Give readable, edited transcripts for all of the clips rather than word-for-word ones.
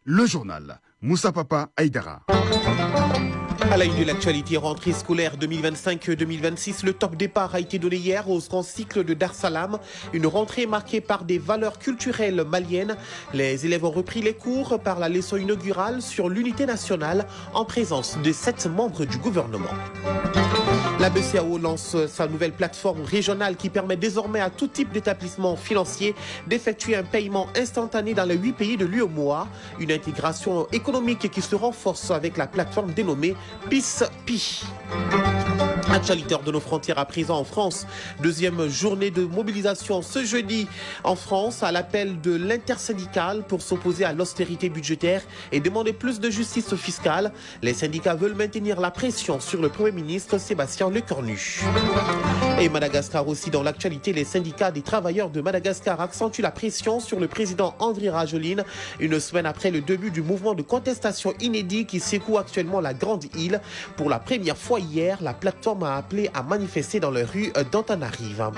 Le journal, Moussa Papa Aïdara. À la une de l'actualité, rentrée scolaire 2025-2026, le top départ a été donné hier au grand cycle de Dar Salam. Une rentrée marquée par des valeurs culturelles maliennes. Les élèves ont repris les cours par la leçon inaugurale sur l'unité nationale en présence de 7 membres du gouvernement. La BCEAO lance sa nouvelle plateforme régionale qui permet désormais à tout type d'établissement financier d'effectuer un paiement instantané dans les 8 pays de l'UEMOA. Une intégration économique qui se renforce avec la plateforme dénommée PIS-PI. Actualité de nos frontières à présent en France. Deuxième journée de mobilisation ce jeudi en France à l'appel de l'intersyndicale pour s'opposer à l'austérité budgétaire et demander plus de justice fiscale. Les syndicats veulent maintenir la pression sur le Premier ministre Sébastien Lecornu. Et Madagascar aussi dans l'actualité, les syndicats des travailleurs de Madagascar accentuent la pression sur le président Andry Rajoelina une semaine après le début du mouvement de contestation inédit qui secoue actuellement la Grande Île. Pour la première fois hier, la plateforme a appelé à manifester dans les rues d'Antananarive.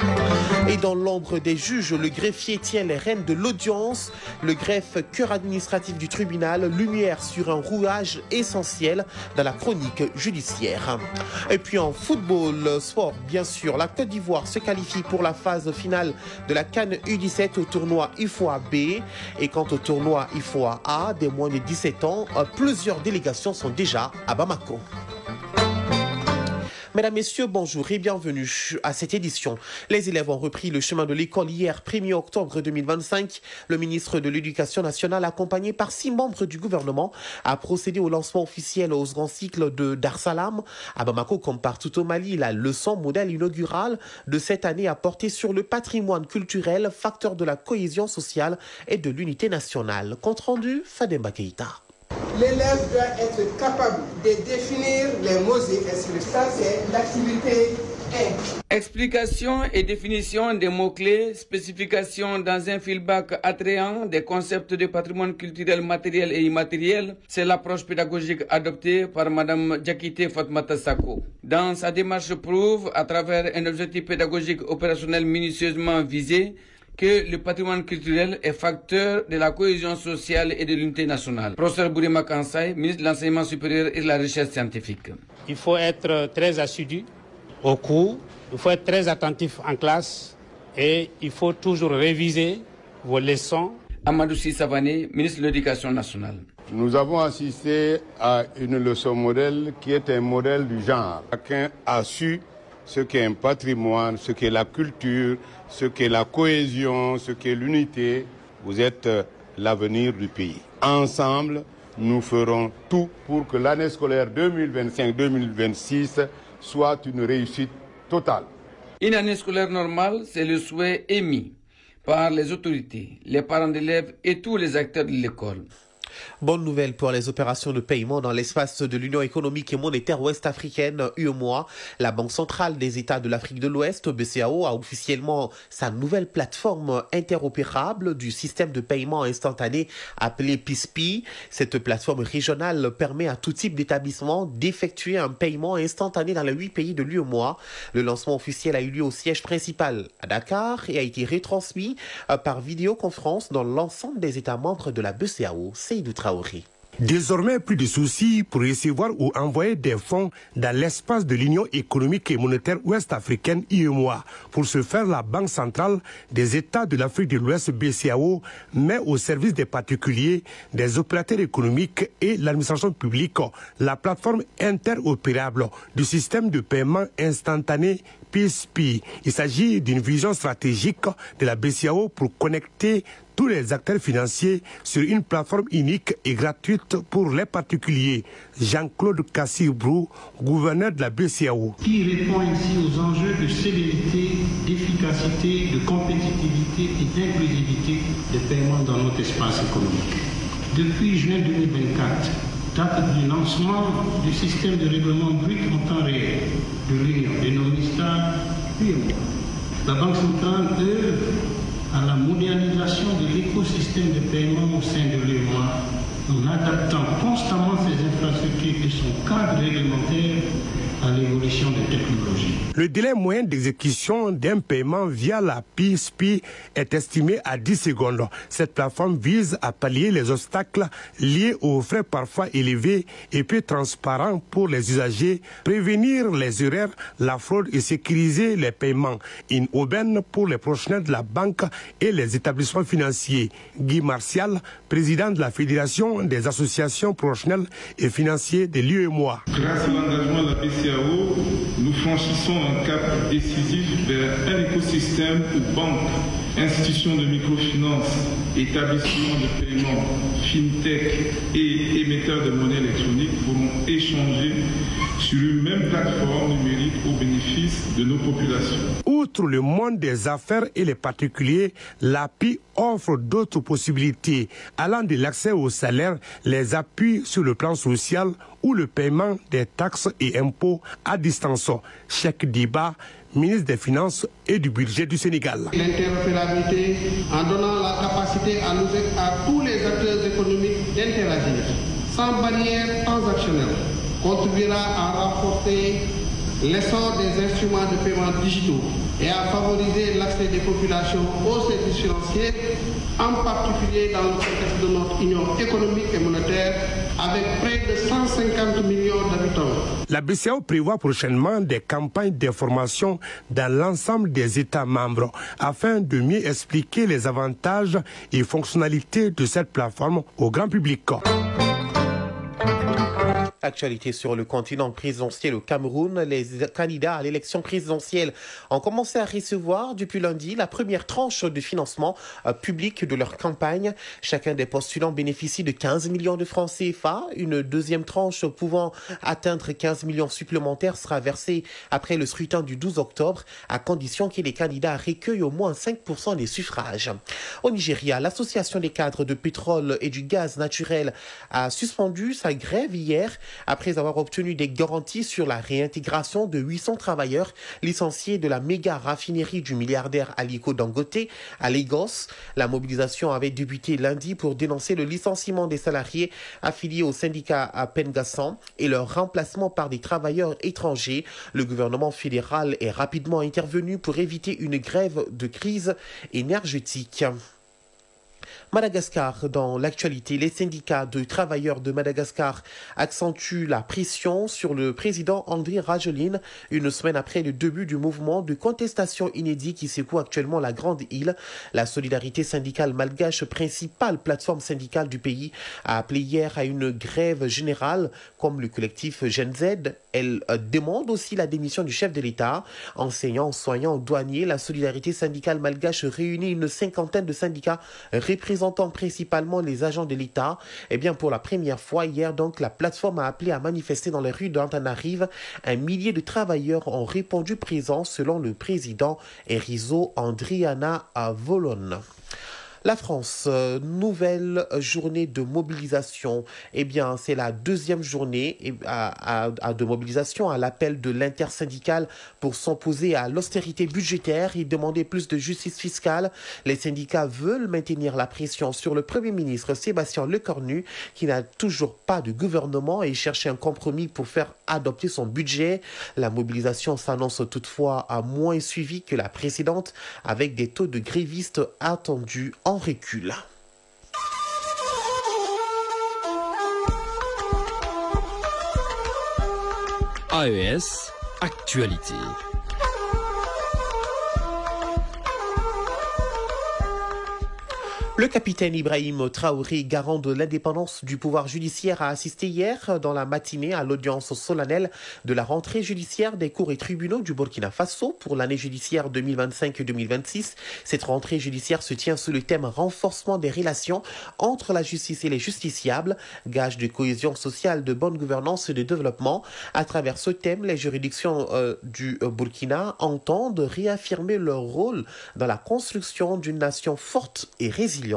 Et dans l'ombre des juges, le greffier tient les rênes de l'audience. Le greffe cœur administratif du tribunal, lumière sur un rouage essentiel dans la chronique judiciaire. Et puis en football, sport, bien sûr, la Côte d'Ivoire se qualifie pour la phase finale de la CAN U17 au tournoi IFOA B. Et quant au tournoi IFOA A, des moins de 17 ans, plusieurs délégations sont déjà à Bamako. Mesdames, Messieurs, bonjour et bienvenue à cette édition. Les élèves ont repris le chemin de l'école hier, 1er octobre 2025. Le ministre de l'Éducation nationale, accompagné par 6 membres du gouvernement, a procédé au lancement officiel au grand cycle de Dar Salam. À Bamako, comme partout au Mali, la leçon modèle inaugurale de cette année a porté sur le patrimoine culturel, facteur de la cohésion sociale et de l'unité nationale. Compte rendu, Fademba Keïta. L'élève doit être capable de définir les mots et inscrire. Ça, c'est l'activité 1. Explication et définition des mots-clés, spécification dans un feedback attrayant des concepts de patrimoine culturel matériel et immatériel, c'est l'approche pédagogique adoptée par Mme Diakité Fatmata Sako. Dans sa démarche prouve, à travers un objectif pédagogique opérationnel minutieusement visé, que le patrimoine culturel est facteur de la cohésion sociale et de l'unité nationale. Professeur Bourima Kansai, ministre de l'Enseignement supérieur et de la Recherche scientifique. Il faut être très assidu au cours, il faut être très attentif en classe et il faut toujours réviser vos leçons. Amadou Savané, ministre de l'Éducation nationale. Nous avons assisté à une leçon modèle qui est un modèle du genre. Chacun a su ce qu'est un patrimoine, ce qu'est la culture, ce qu'est la cohésion, ce qu'est l'unité. Vous êtes l'avenir du pays. Ensemble, nous ferons tout pour que l'année scolaire 2025-2026 soit une réussite totale. Une année scolaire normale, c'est le souhait émis par les autorités, les parents d'élèves et tous les acteurs de l'école. Bonne nouvelle pour les opérations de paiement dans l'espace de l'Union économique et monétaire ouest-africaine, UEMOA. La Banque centrale des États de l'Afrique de l'Ouest, BCEAO, a officiellement sa nouvelle plateforme interopérable du système de paiement instantané appelé PIS-PI. Cette plateforme régionale permet à tout type d'établissement d'effectuer un paiement instantané dans les 8 pays de l'UEMOA. Le lancement officiel a eu lieu au siège principal à Dakar et a été retransmis par vidéoconférence dans l'ensemble des États membres de la BCEAO. Traoré. Désormais, plus de soucis pour recevoir ou envoyer des fonds dans l'espace de l'Union économique et monétaire ouest-africaine UEMOA. Pour ce faire, la Banque centrale des États de l'Afrique de l'Ouest BCEAO met au service des particuliers, des opérateurs économiques et l'administration publique la plateforme interopérable du système de paiement instantané PIS-PI. Il s'agit d'une vision stratégique de la BCEAO pour connecter tous les acteurs financiers sur une plateforme unique et gratuite pour les particuliers. Jean-Claude Kassibrou, gouverneur de la BCEAO. Qui répond ici aux enjeux de célérité, d'efficacité, de compétitivité et d'inclusivité des paiements dans notre espace économique. Depuis juin 2024, date du lancement du système de règlement brut en temps réel de l'Union, dénommé STAR UEMOA. La Banque centrale œuvre à la modernisation de l'écosystème de paiement au sein de l'UEMOA en adaptant constamment ses infrastructures et son cadre réglementaire à l'évolution des technologies. Le délai moyen d'exécution d'un paiement via la PSP est estimé à 10 secondes. Cette plateforme vise à pallier les obstacles liés aux frais parfois élevés et peu transparents pour les usagers, prévenir les erreurs, la fraude et sécuriser les paiements. Une aubaine pour les professionnels de la banque et les établissements financiers. Guy Martial, président de la Fédération des associations professionnelles et financiers de l'UEMOA. Grâce à l'engagement de la BCEAO, nous franchissons un cap décisif vers un écosystème où banques, institutions de microfinance, établissements de paiement, fintech et émetteurs de monnaie électronique pourront échanger sur une même plateforme numérique au bénéfice de nos populations. Outre le monde des affaires et les particuliers, l'API offre d'autres possibilités, allant de l'accès au salaire, les appuis sur le plan social ou le paiement des taxes et impôts à distance. Cheikh Diba, ministre des Finances et du Budget du Sénégal. L'interopérabilité, en donnant la capacité à tous les acteurs économiques d'interagir sans barrière transactionnelle, contribuera à renforcer l'essor des instruments de paiement digitaux et à favoriser l'accès des populations aux services financiers, en particulier dans le contexte de notre union économique et monétaire, avec près de 150 millions d'habitants. La BCEAO prévoit prochainement des campagnes d'information dans l'ensemble des États membres afin de mieux expliquer les avantages et fonctionnalités de cette plateforme au grand public. Actualité sur le continent présidentiel au Cameroun. Les candidats à l'élection présidentielle ont commencé à recevoir depuis lundi la première tranche de financement public de leur campagne. Chacun des postulants bénéficie de 15 millions de francs CFA. Une deuxième tranche pouvant atteindre 15 millions supplémentaires sera versée après le scrutin du 12 octobre, à condition que les candidats recueillent au moins 5% des suffrages. Au Nigeria, l'association des cadres de pétrole et du gaz naturel a suspendu sa grève hier après avoir obtenu des garanties sur la réintégration de 800 travailleurs licenciés de la méga raffinerie du milliardaire Aliko Dangote à Lagos. La mobilisation avait débuté lundi pour dénoncer le licenciement des salariés affiliés au syndicat à Pengassan et leur remplacement par des travailleurs étrangers. Le gouvernement fédéral est rapidement intervenu pour éviter une grève de crise énergétique. Madagascar, dans l'actualité, les syndicats de travailleurs de Madagascar accentuent la pression sur le président Andry Rajoelina une semaine après le début du mouvement de contestation inédit qui secoue actuellement la Grande Île. La solidarité syndicale malgache, principale plateforme syndicale du pays, a appelé hier à une grève générale comme le collectif Gen Z. Elle demande aussi la démission du chef de l'État. Enseignants, soignants, douaniers, la solidarité syndicale malgache réunit une cinquantaine de syndicats représentant principalement les agents de l'État. Eh bien, pour la première fois hier, donc, la plateforme a appelé à manifester dans les rues d'Antananarive. Un millier de travailleurs ont répondu présents, selon le président Erizo Andriana Volon. La France, nouvelle journée de mobilisation. Eh bien, c'est la deuxième journée de mobilisation à l'appel de l'intersyndicale pour s'opposer à l'austérité budgétaire et demander plus de justice fiscale. Les syndicats veulent maintenir la pression sur le Premier ministre Sébastien Lecornu, qui n'a toujours pas de gouvernement, et chercher un compromis pour faire adopter son budget. La mobilisation s'annonce toutefois à moins suivie que la précédente, avec des taux de grévistes attendus en recul. AES Actualité. Le capitaine Ibrahim Traoré, garant de l'indépendance du pouvoir judiciaire, a assisté hier dans la matinée à l'audience solennelle de la rentrée judiciaire des cours et tribunaux du Burkina Faso pour l'année judiciaire 2025-2026. Cette rentrée judiciaire se tient sous le thème renforcement des relations entre la justice et les justiciables, gage de cohésion sociale, de bonne gouvernance et de développement. À travers ce thème, les juridictions du Burkina entendent réaffirmer leur rôle dans la construction d'une nation forte et résiliente.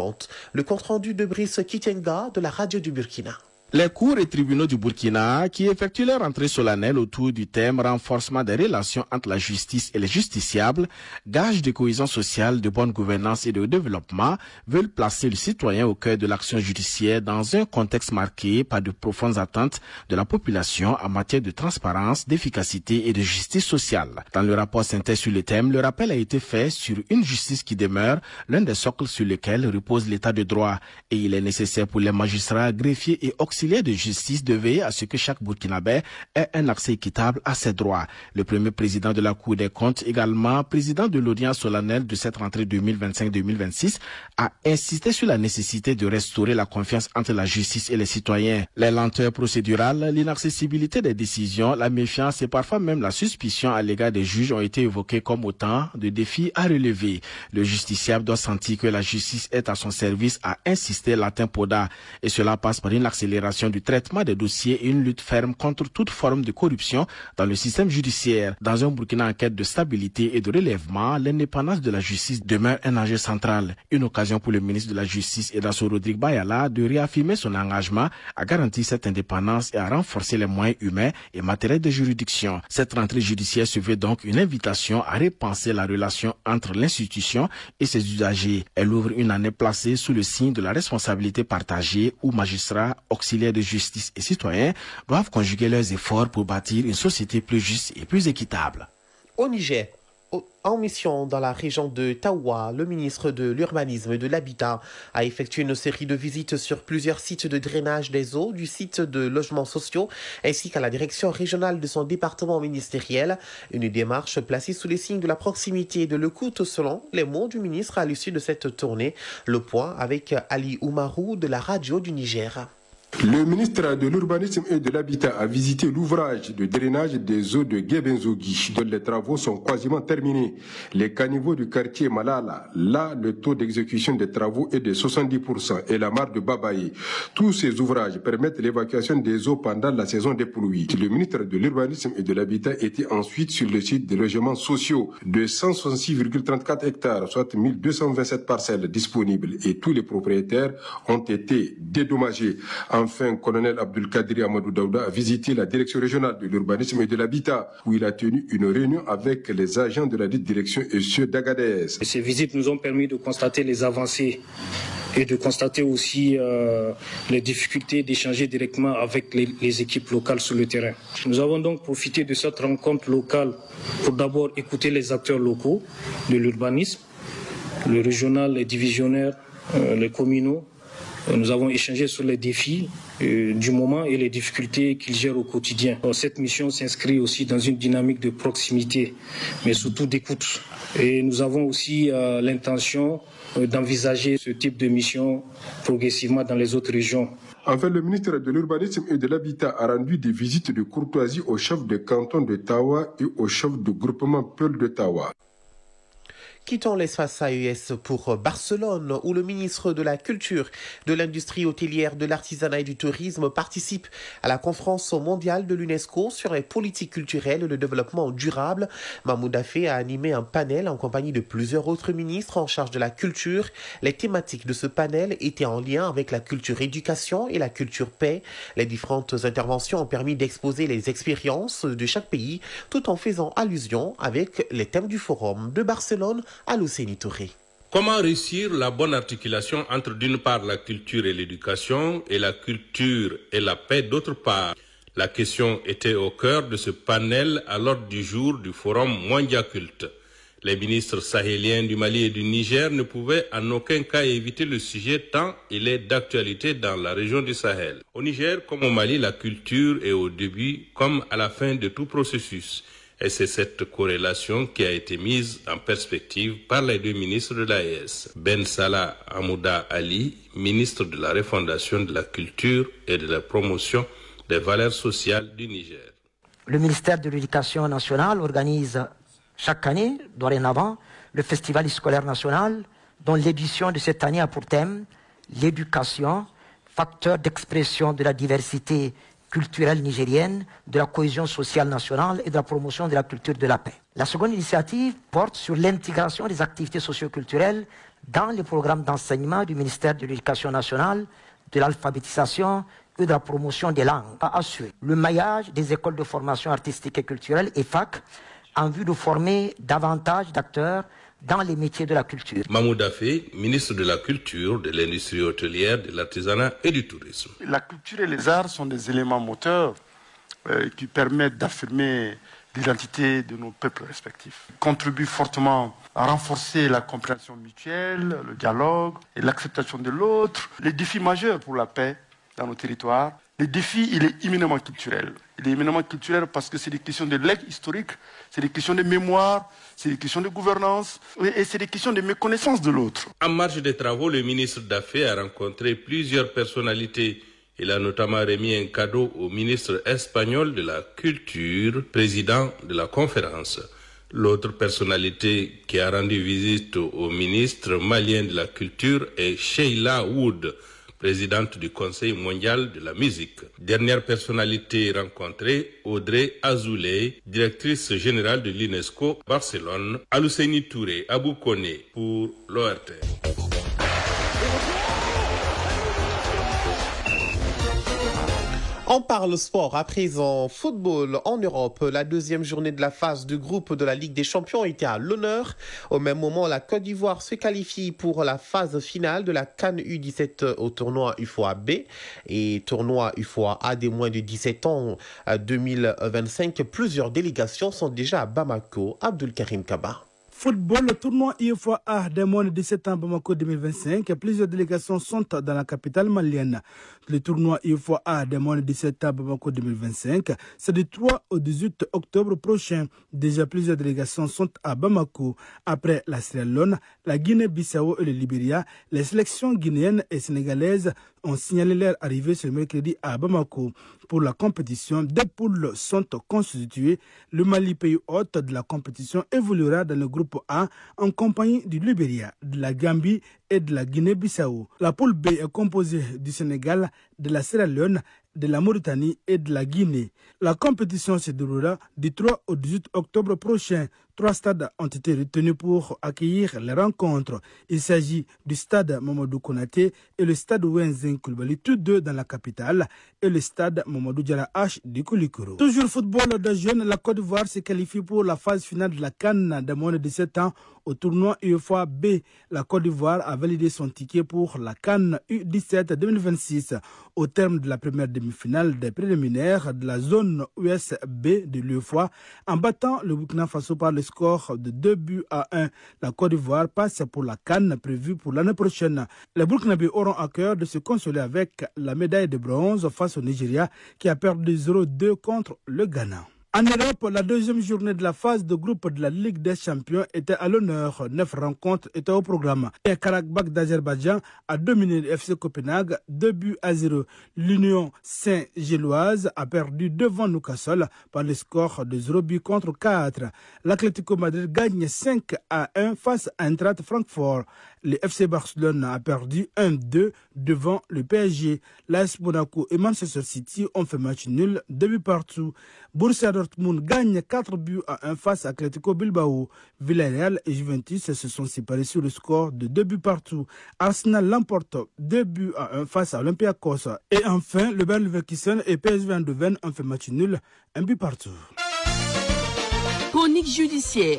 Le compte-rendu de Brice Kitenga de la radio du Burkina. Les cours et tribunaux du Burkina, qui effectuent leur entrée solennelle autour du thème renforcement des relations entre la justice et les justiciables, gage de cohésion sociale, de bonne gouvernance et de développement, veulent placer le citoyen au cœur de l'action judiciaire dans un contexte marqué par de profondes attentes de la population en matière de transparence, d'efficacité et de justice sociale. Dans le rapport synthèse sur le thème, le rappel a été fait sur une justice qui demeure l'un des socles sur lesquels repose l'état de droit, et il est nécessaire pour les magistrats, greffiers et auxiliaires de justice de veiller à ce que chaque Burkinabé ait un accès équitable à ses droits. Le premier président de la Cour des comptes, également président de l'audience solennelle de cette rentrée 2025-2026, a insisté sur la nécessité de restaurer la confiance entre la justice et les citoyens. Les lenteurs procédurales, l'inaccessibilité des décisions, la méfiance et parfois même la suspicion à l'égard des juges ont été évoqués comme autant de défis à relever. Le justiciable doit sentir que la justice est à son service, a insisté Latin Poda, et cela passe par une accélération du traitement des dossiers et une lutte ferme contre toute forme de corruption dans le système judiciaire. Dans un Burkina en quête de stabilité et de relèvement, l'indépendance de la justice demeure un enjeu central. Une occasion pour le ministre de la Justice, Edaso Rodrigue Bayala, de réaffirmer son engagement à garantir cette indépendance et à renforcer les moyens humains et matériels de juridiction. Cette rentrée judiciaire se veut donc une invitation à repenser la relation entre l'institution et ses usagers. Elle ouvre une année placée sous le signe de la responsabilité partagée où magistrats, auxiliaires de justice et citoyens doivent conjuguer leurs efforts pour bâtir une société plus juste et plus équitable. Au Niger, en mission dans la région de Tawa, le ministre de l'Urbanisme et de l'Habitat a effectué une série de visites sur plusieurs sites de drainage des eaux, du site de logements sociaux ainsi qu'à la direction régionale de son département ministériel. Une démarche placée sous les signes de la proximité et de l'écoute selon les mots du ministre à l'issue de cette tournée. Le point avec Ali Oumarou de la radio du Niger. Le ministre de l'Urbanisme et de l'Habitat a visité l'ouvrage de drainage des eaux de Guébenzogui, dont les travaux sont quasiment terminés. Les caniveaux du quartier Malala, là, le taux d'exécution des travaux est de 70%, et la mare de Babaye. Tous ces ouvrages permettent l'évacuation des eaux pendant la saison des pluies. Le ministre de l'Urbanisme et de l'Habitat était ensuite sur le site des logements sociaux de 166,34 hectares, soit 1227 parcelles disponibles, et tous les propriétaires ont été dédommagés. Enfin, colonel Abdul Kadri Amadou Daouda a visité la direction régionale de l'urbanisme et de l'habitat, où il a tenu une réunion avec les agents de la dite direction et ceux d'Agadez. Ces visites nous ont permis de constater les avancées et de constater aussi les difficultés d'échanger directement avec les équipes locales sur le terrain. Nous avons donc profité de cette rencontre locale pour d'abord écouter les acteurs locaux de l'urbanisme, le régional, les divisionnaires, les communaux. Nous avons échangé sur les défis du moment et les difficultés qu'ils gèrent au quotidien. Cette mission s'inscrit aussi dans une dynamique de proximité, mais surtout d'écoute. Et nous avons aussi l'intention d'envisager ce type de mission progressivement dans les autres régions. Enfin, le ministre de l'Urbanisme et de l'Habitat a rendu des visites de courtoisie au chef de canton de Tawa et au chef de groupement Peul de Tawa. Quittons l'espace AES pour Barcelone, où le ministre de la Culture, de l'Industrie hôtelière, de l'Artisanat et du Tourisme participe à la conférence mondiale de l'UNESCO sur les politiques culturelles et le développement durable. Mahmoud Afé a animé un panel en compagnie de plusieurs autres ministres en charge de la culture. Les thématiques de ce panel étaient en lien avec la culture éducation et la culture paix. Les différentes interventions ont permis d'exposer les expériences de chaque pays, tout en faisant allusion avec les thèmes du forum de Barcelone. Alouseni Touré. Comment réussir la bonne articulation entre d'une part la culture et l'éducation et la culture et la paix d'autre part? La question était au cœur de ce panel à l'ordre du jour du forum Mondiaculte. Les ministres sahéliens du Mali et du Niger ne pouvaient en aucun cas éviter le sujet tant il est d'actualité dans la région du Sahel. Au Niger comme au Mali, la culture est au début comme à la fin de tout processus. Et c'est cette corrélation qui a été mise en perspective par les deux ministres de l'AES. Ben Salah Hamouda Ali, ministre de la refondation de la culture et de la promotion des valeurs sociales du Niger. Le ministère de l'Éducation nationale organise chaque année, dorénavant, le Festival scolaire national, dont l'édition de cette année a pour thème l'éducation, facteur d'expression de la diversité culturelle nigérienne, de la cohésion sociale nationale et de la promotion de la culture de la paix. La seconde initiative porte sur l'intégration des activités socio-culturelles dans les programmes d'enseignement du ministère de l'Éducation nationale, de l'alphabétisation que de la promotion des langues, a assuré le maillage des écoles de formation artistique et culturelle et fac en vue de former davantage d'acteurs dans les métiers de la culture. Mahmoud Afé, ministre de la Culture, de l'Industrie hôtelière, de l'artisanat et du tourisme. La culture et les arts sont des éléments moteurs qui permettent d'affirmer l'identité de nos peuples respectifs. Ils contribuent fortement à renforcer la compréhension mutuelle, le dialogue et l'acceptation de l'autre. Les défis majeurs pour la paix dans nos territoires, le défi, il est éminemment culturel. Il est éminemment culturel parce que c'est des questions de legs historiques, c'est des questions de mémoire, c'est des questions de gouvernance et c'est des questions de méconnaissance de l'autre. En marge des travaux, le ministre d'Affaires a rencontré plusieurs personnalités. Il a notamment remis un cadeau au ministre espagnol de la Culture, président de la conférence. L'autre personnalité qui a rendu visite au ministre malien de la Culture est Sheila Wood, présidente du Conseil mondial de la musique. Dernière personnalité rencontrée, Audrey Azoulay, directrice générale de l'UNESCO Barcelone, Alousseini Touré, Abou Koné pour l'ORT. On parle sport à présent. Football en Europe. La deuxième journée de la phase de groupe de la Ligue des Champions était à l'honneur. Au même moment, la Côte d'Ivoire se qualifie pour la phase finale de la CAN U17 au tournoi UFOA B et tournoi UFOA A des moins de 17 ans 2025. Plusieurs délégations sont déjà à Bamako. Abdul Karim Kaba. Football, le tournoi UFOA A des moins de 17 ans Bamako 2025. Plusieurs délégations sont dans la capitale malienne. Le tournoi UFOA A des moins de 17 ans Bamako 2025, c'est du 3 au 18 octobre prochain. Déjà plusieurs délégations sont à Bamako. Après la Sierra Leone, la Guinée-Bissau et le Libéria, les sélections guinéennes et sénégalaises ont signalé leur arrivée ce mercredi à Bamako. Pour la compétition, des poules sont constituées. Le Mali, pays hôte de la compétition, évoluera dans le groupe A en compagnie du Libéria, de la Gambie et de la Guinée-Bissau. La poule B est composée du Sénégal, de la Sierra Leone, de la Mauritanie et de la Guinée. La compétition se déroulera du 3 au 18 octobre prochain. 3 stades ont été retenus pour accueillir les rencontres. Il s'agit du stade Mamadou Konaté et le stade Wenzin Koulibaly, tous deux dans la capitale, et le stade Mamadou Diarra H du Koulikoro. Toujours football de jeunes, la Côte d'Ivoire se qualifie pour la phase finale de la CAN des moins de 17 ans au tournoi UFOA B. La Côte d'Ivoire a validé son ticket pour la CAN U17 2026 au terme de la première demi-finale des préliminaires de la zone USB de l'UFOA en battant le Burkina Faso par le score de 2-1. La Côte d'Ivoire passe pour la CAN prévue pour l'année prochaine. Les Burkinabés auront à cœur de se consoler avec la médaille de bronze face au Nigeria qui a perdu 0-2 contre le Ghana. En Europe, la deuxième journée de la phase de groupe de la Ligue des Champions était à l'honneur. 9 rencontres étaient au programme. Et Karabakh d'Azerbaïdjan a dominé le FC Copenhague 2-0. L'Union Saint-Gilloise a perdu devant Newcastle par le score de 0 contre 4. L'Atlético Madrid gagne 5-1 face à Eintracht Francfort. Le FC Barcelone a perdu 1-2 devant le PSG. L'AS Monaco et Manchester City ont fait match nul, 2 partout. Borussia Dortmund gagne 4-1 face à Atlético Bilbao. Villarreal et Juventus se sont séparés sur le score de 2 partout. Arsenal l'emporte 2-1 face à Olympiakos. Et enfin, le Bayer Leverkusen et PSV Eindhoven ont fait match nul, 1 partout. Chronique judiciaire.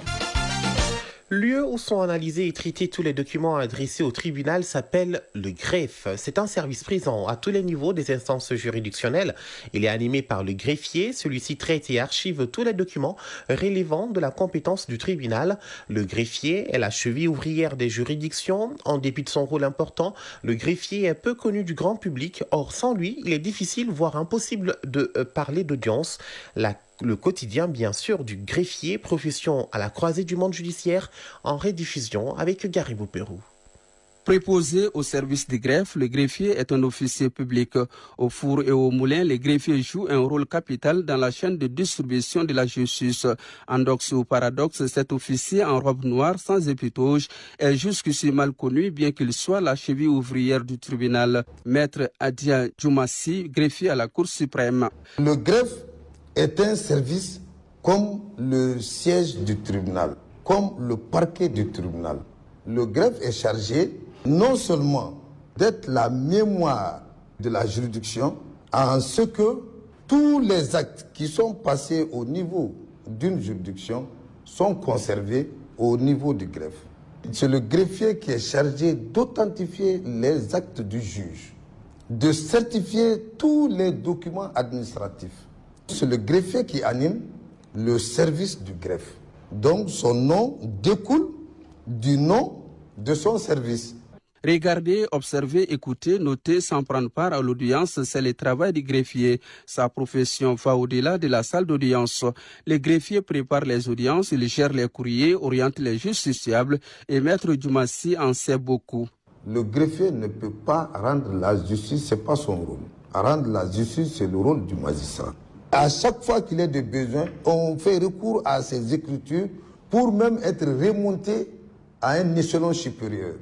Lieu où sont analysés et traités tous les documents adressés au tribunal s'appelle le greffe. C'est un service présent à tous les niveaux des instances juridictionnelles. Il est animé par le greffier. Celui-ci traite et archive tous les documents relevant de la compétence du tribunal. Le greffier est la cheville ouvrière des juridictions. En dépit de son rôle important, le greffier est peu connu du grand public. Or, sans lui, il est difficile, voire impossible de parler d'audience. Le quotidien, bien sûr, du greffier, profession à la croisée du monde judiciaire, en rediffusion avec Garibou Pérou. Préposé au service des greffes, le greffier est un officier public. Au four et au moulin, les greffiers jouent un rôle capital dans la chaîne de distribution de la justice. Endoxe ou paradoxe, cet officier en robe noire sans épitoge est jusqu'ici mal connu, bien qu'il soit la cheville ouvrière du tribunal. Maître Adia Djoumassi, greffier à la Cour suprême. Le greffe est un service comme le siège du tribunal, comme le parquet du tribunal. Le greffe est chargé non seulement d'être la mémoire de la juridiction, en ce que tous les actes qui sont passés au niveau d'une juridiction sont conservés au niveau du greffe. C'est le greffier qui est chargé d'authentifier les actes du juge, de certifier tous les documents administratifs. C'est le greffier qui anime le service du greffe. Donc son nom découle du nom de son service. Regarder, observer, écouter, noter sans prendre part à l'audience, c'est le travail du greffier. Sa profession va au-delà de la salle d'audience. Le greffier prépare les audiences, il gère les courriers, oriente les justiciables et Maître Djoumassi en sait beaucoup. Le greffier ne peut pas rendre la justice, ce n'est pas son rôle. Rendre la justice, c'est le rôle du magistrat. À chaque fois qu'il y a des besoins, on fait recours à ces écritures pour même être remonté à un échelon supérieur.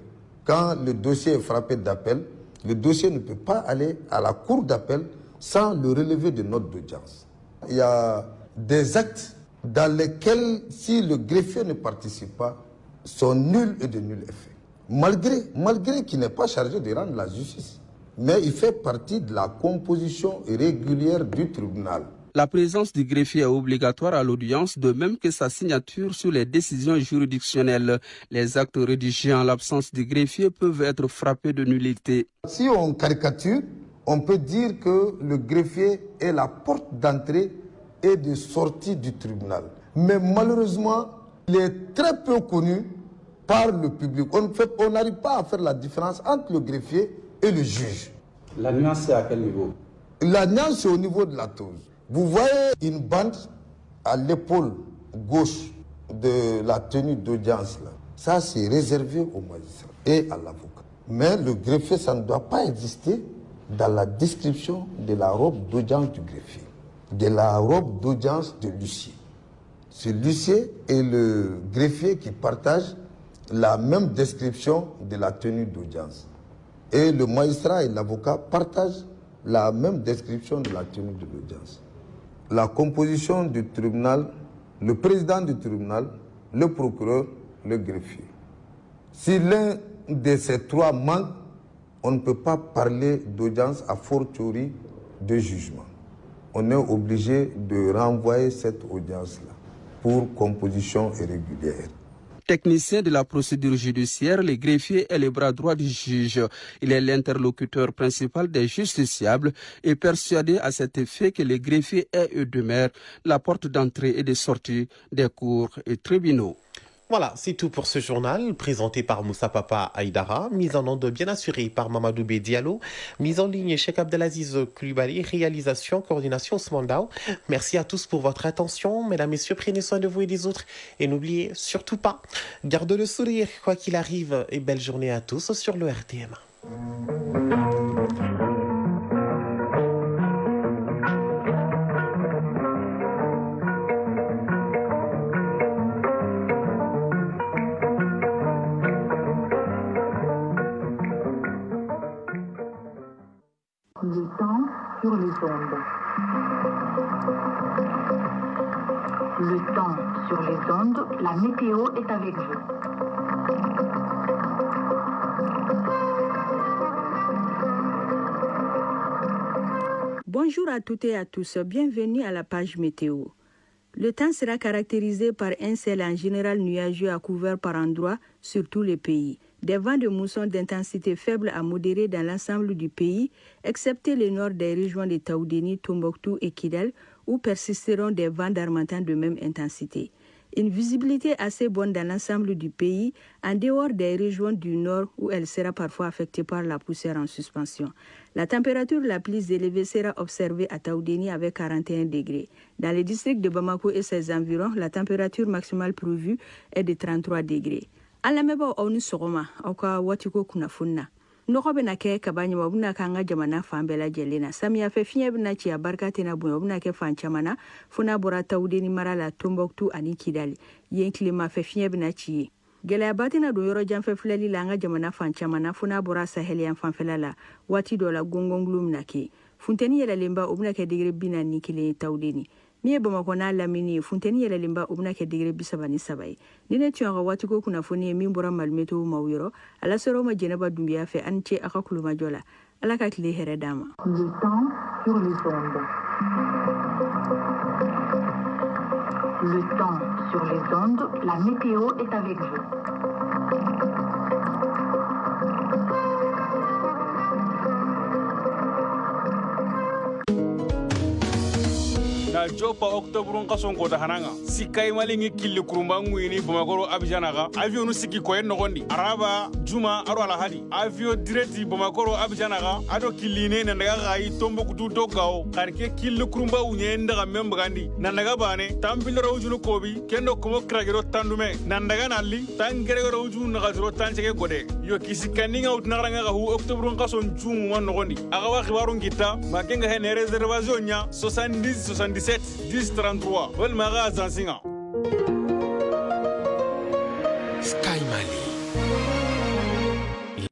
Quand le dossier est frappé d'appel, le dossier ne peut pas aller à la cour d'appel sans le relever de note d'audience. Il y a des actes dans lesquels, si le greffier ne participe pas, sont nuls et de nul effet. Malgré qu'il n'est pas chargé de rendre la justice. Mais il fait partie de la composition régulière du tribunal. La présence du greffier est obligatoire à l'audience, de même que sa signature sur les décisions juridictionnelles. Les actes rédigés en l'absence du greffier peuvent être frappés de nullité. Si on caricature, on peut dire que le greffier est la porte d'entrée et de sortie du tribunal. Mais malheureusement, il est très peu connu par le public. On n'arrive pas à faire la différence entre le greffier et le juge. La nuance, c'est à quel niveau? La nuance, c'est au niveau de la cause. Vous voyez une bande à l'épaule gauche de la tenue d'audience là. Ça, c'est réservé au magistrat et à l'avocat. Mais le greffier, ça ne doit pas exister dans la description de la robe d'audience du greffier, de la robe d'audience de l'huissier. C'est l'huissier et le greffier qui partagent la même description de la tenue d'audience. Et le magistrat et l'avocat partagent la même description de la tenue de l'audience. La composition du tribunal, le président du tribunal, le procureur, le greffier. Si l'un de ces trois manque, on ne peut pas parler d'audience a fortiori de jugement. On est obligé de renvoyer cette audience-là pour composition irrégulière. Technicien de la procédure judiciaire, le greffier est le bras droit du juge. Il est l'interlocuteur principal des justiciables et persuadé à cet effet que le greffier est et demeure la porte d'entrée et de sortie des cours et tribunaux. Voilà, c'est tout pour ce journal, présenté par Moussa Papa Aïdara, mise en onde bien assurée par Mamadou B. Diallo, mise en ligne Cheikh Abdelaziz Koulibaly, réalisation, coordination Ousmandao. Merci à tous pour votre attention. Mesdames, Messieurs, prenez soin de vous et des autres. Et n'oubliez surtout pas, gardez le sourire, quoi qu'il arrive, et belle journée à tous sur le RTM. Le temps sur les ondes. Le temps sur les ondes, la météo est avec vous. Bonjour à toutes et à tous, bienvenue à la page météo. Le temps sera caractérisé par un ciel en général nuageux à couvert par endroits sur tout le pays. Des vents de mousson d'intensité faible à modérée dans l'ensemble du pays, excepté le nord des régions de Taoudéni, Tombouctou et Kidal, où persisteront des vents d'harmattan de même intensité. Une visibilité assez bonne dans l'ensemble du pays, en dehors des régions du nord où elle sera parfois affectée par la poussière en suspension. La température la plus élevée sera observée à Taoudéni avec 41 degrés. Dans les districts de Bamako et ses environs, la température maximale prévue est de 33 degrés. Alameba onu sogoma auka watiko kuna funna noko bena ke kabanya wabuna kanga jamana fambela jelena samia fe fiye bina ci abarkati na bunya wabuna ke fanchamana funa bora Taoudéni marala Tombouctou ani Kidali yen klima fe fiye bina ci gela batina do yoro jam fe flali langa jamana fanchamana funa bora Sahelian fanfelala wati do la gongonglum nake funteni yela lemba obuna ke digre bina ni kile Taoudéni Mie Bamako na lamini funteni yele limba ubna ke digre bisabani sabai. Nine tuanga watu ko kuna funi mimbura malmeto mawiro ala soro ma jenaba dumbia fe anche akakuluma jola. ala ka tile hɛrɛ d'an ma. Le temps sur les ondes. Le temps sur les ondes, la météo est avec vous. na jopa octobre kason ko da hananga sikai malingi kille kurumba ngwini Bamako Abidjanaga avion siki ko en nogondi araba juma aro ala hadi avion direct Bamako Abidjanaga ado killine na daga gai tombo kutu dogao karke kille kurumba unye ndaga membagandi na daga bane tambilo rawjunu kobi kendo komo kragero tandume na daga nalli tangere rawjunu na gazro tancheke gode yo kisikaninga utnaranga ga hu octobre kason jumu wan nogondi aga wa khibaru ngita makenga he reservation nya 70 77 10 33 wal maga zansinga